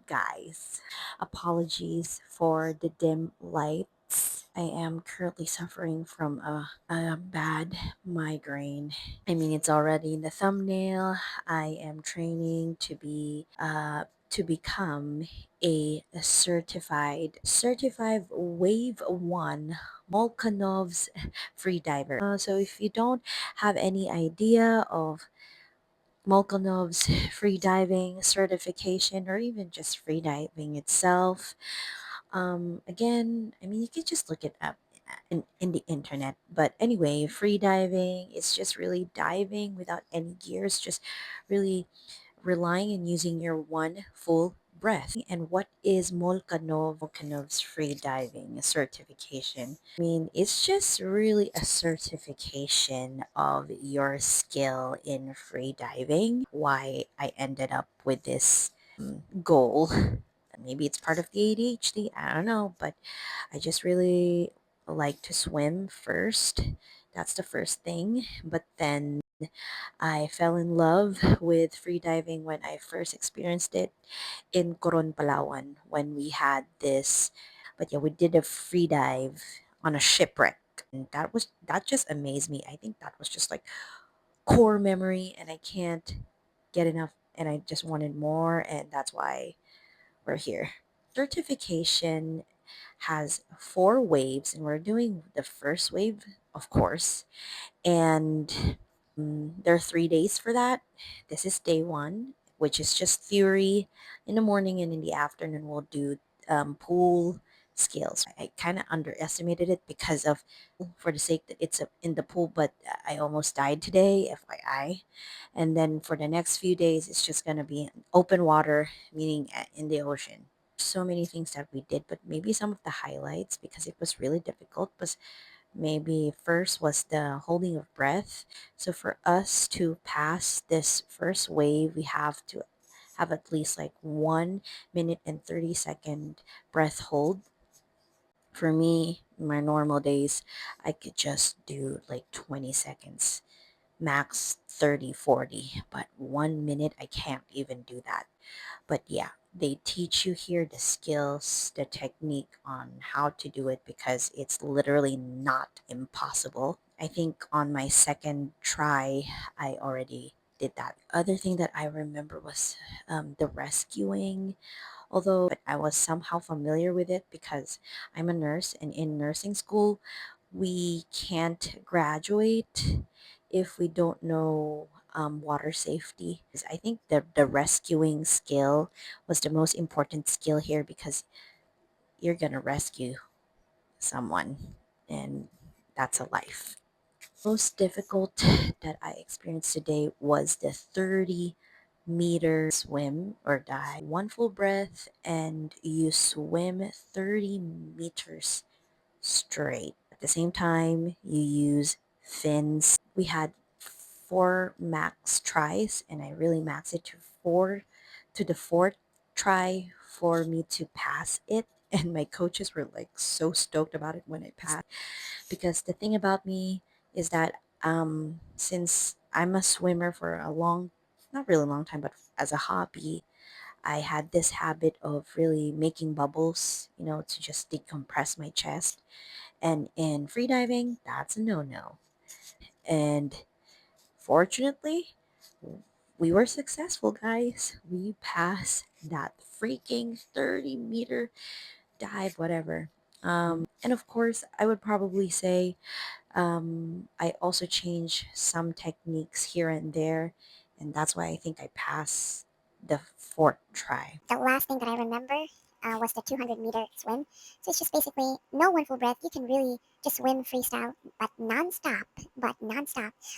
guys. Apologies for the dim lights. I am currently suffering from a bad migraine. I mean, it's already in the thumbnail. I am training to become a certified wave 1 molchanovs freediver. So if you don't have any idea of Molchanov's free diving certification, or even just free diving itself. Again, I mean, you can just look it up in the internet. But anyway, free diving is just really diving without any gears, just really relying on using your one full breath. And what is Molchanov's free diving certification? I mean, it's just really a certification of your skill in free diving. Why I ended up with this goal. Maybe it's part of the ADHD, I don't know, but I just really like to swim first. That's the first thing. But then I fell in love with freediving when I first experienced it in Coron, Palawan, when we had this. But yeah, we did a free dive on a shipwreck. And that just amazed me. I think that was just like core memory, and I can't get enough, and I just wanted more, and that's why we're here. Certification has 4 waves, and we're doing the first wave, of course, and there are 3 days for that. This is day 1, which is just theory. In the morning and in the afternoon, we'll do pool skills. I kind of underestimated it because of, for the sake that it's in the pool, but I almost died today, FYI. And then for the next few days, it's just going to be in open water, meaning in the ocean. So many things that we did, but maybe some of the highlights, because it was really difficult, was maybe first was the holding of breath. So for us to pass this first wave, we have to have at least like 1 minute and 30-second breath hold. For me, my normal days, I could just do like 20 seconds, max 30, 40, but 1 minute, I can't even do that. But yeah, they teach you here the skills, the technique on how to do it, because it's literally not impossible. I think on my second try, I already did that. Other thing that I remember was the rescuing, although I was somehow familiar with it because I'm a nurse, and in nursing school, we can't graduate if we don't know water safety. 'Cause I think the rescuing skill was the most important skill here, because you're gonna rescue someone, and that's a life. Most difficult that I experienced today was the 30-meter swim or dive. One full breath, and you swim 30 meters straight. At the same time, you use fins. We had 4 max tries, and I really maxed it to the fourth try for me to pass it. And my coaches were like so stoked about it when I passed, because the thing about me is that since I'm a swimmer for a long, not really long time, but as a hobby, I had this habit of really making bubbles, to just decompress my chest. And in freediving, that's a no-no. And fortunately, we were successful, guys. We passed that freaking 30-meter dive, whatever. And of course, I would probably say I also change some techniques here and there, and that's why I think I passed the fourth try. The last thing that I remember was the 200-meter swim. So it's just basically no one full breath. You can really just swim freestyle, but nonstop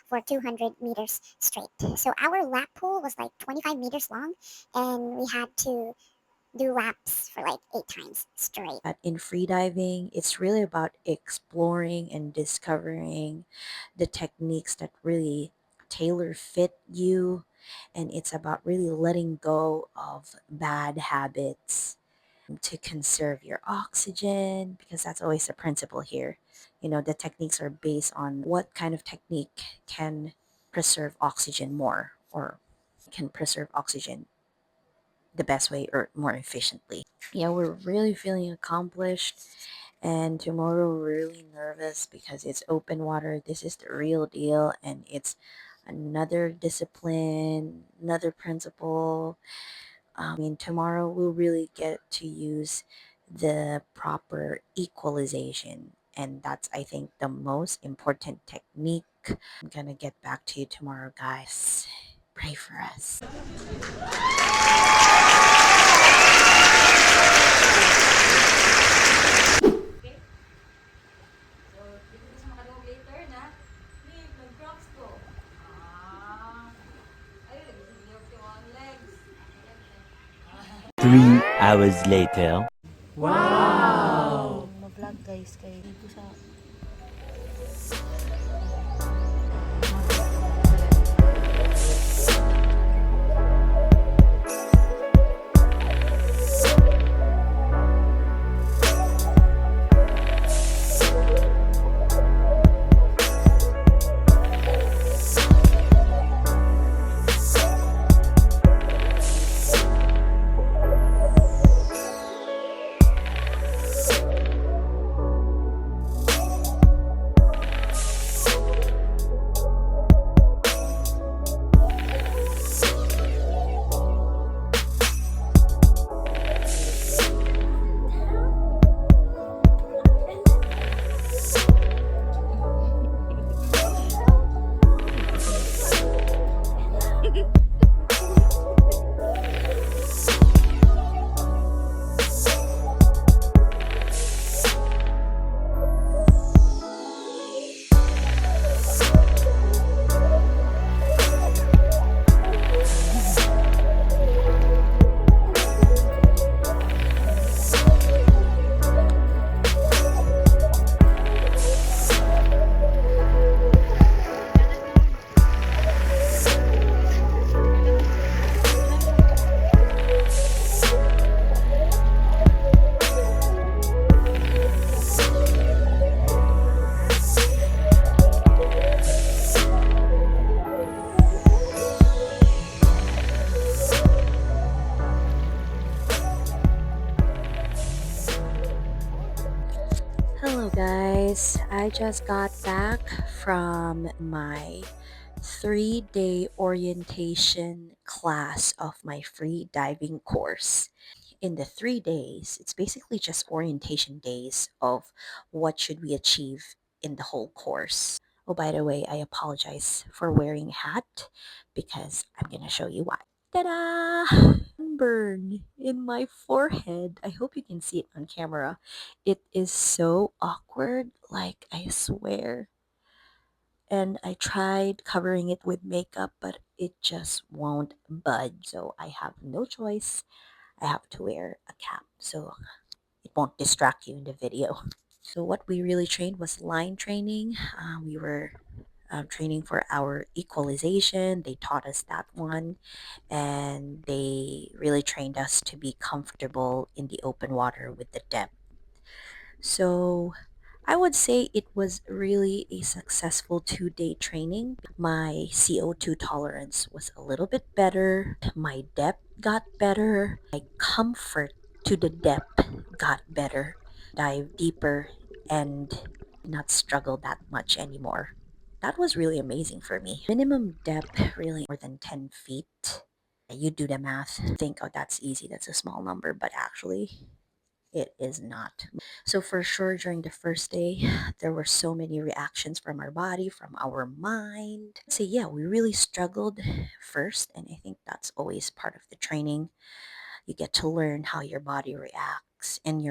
for 200 meters straight. So our lap pool was like 25 meters long, and we had to do laps for like 8 times straight. But in freediving, it's really about exploring and discovering the techniques that really tailor fit you, and it's about really letting go of bad habits to conserve your oxygen, because that's always the principle here. The techniques are based on what kind of technique can preserve oxygen more, or can preserve oxygen the best way or more efficiently. Yeah, we're really feeling accomplished. And tomorrow, we're really nervous because it's open water. This is the real deal, and it's another discipline, another principle. Tomorrow we'll really get to use the proper equalization, and that's, I think, the most important technique. I'm gonna get back to you tomorrow, guys. Pray for us. Three hours later. Mag-vlog guys kayo dito sa Hello, guys. I just got back from my 3-day orientation class of my free diving course. In the 3 days, it's basically just orientation days of what should we achieve in the whole course. Oh, by the way, I apologize for wearing a hat because I'm gonna show you why. Ta-da! Burn in my forehead. I hope you can see it on camera. It is so awkward, like I swear. And I tried covering it with makeup, but it just won't budge. So I have no choice. I have to wear a cap so it won't distract you in the video. So what we really trained was line training. We were training for our equalization. They taught us that one, and they really trained us to be comfortable in the open water with the depth. So I would say it was really a successful 2-day training. My CO2 tolerance was a little bit better. My depth got better. My comfort to the depth got better. Dive deeper and not struggle that much anymore. That was really amazing for me. Minimum depth really more than 10 feet. You do the math, think, oh, that's easy, that's a small number, but actually, it is not. So, for sure, during the first day, there were so many reactions from our body, from our mind. So, yeah, we really struggled first, and I think that's always part of the training. You get to learn how your body reacts and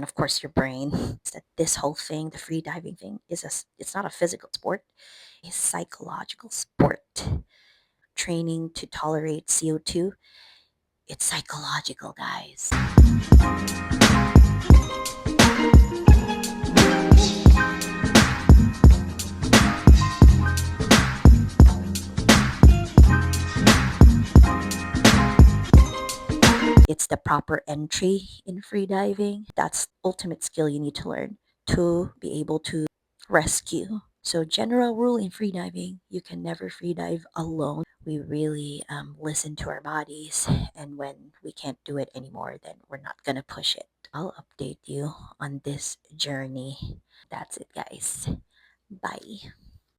of course your brain. That this whole thing, the free diving thing, it's not a physical sport, it's a psychological sport. Training to tolerate CO2, it's psychological, guys. It's the proper entry in free diving. That's ultimate skill you need to learn to be able to rescue So, general rule in freediving, you can never freedive alone. We really listen to our bodies, and when we can't do it anymore, then we're not gonna push it. I'll update you on this journey. That's it, guys. Bye.